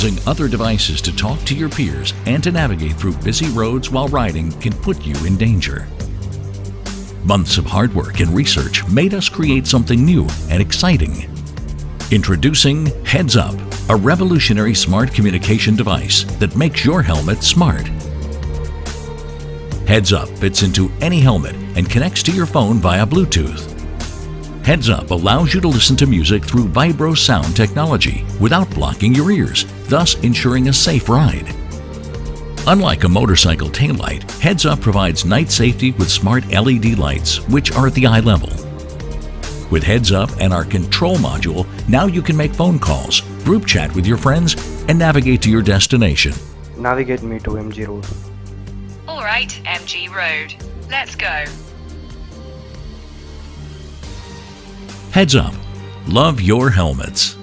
Using other devices to talk to your peers and to navigate through busy roads while riding can put you in danger. Months of hard work and research made us create something new and exciting. Introducing Heads Up, a revolutionary smart communication device that makes your helmet smart. Heads Up fits into any helmet and connects to your phone via Bluetooth. Heads Up allows you to listen to music through vibro sound technology without blocking your ears, thus ensuring a safe ride. Unlike a motorcycle taillight, Heads Up provides night safety with smart LED lights, which are at the eye level. With Heads Up and our control module, now you can make phone calls, group chat with your friends, and navigate to your destination. Navigate me to MG Road. Alright, MG Road. Let's go. Heads Up. Love your helmets.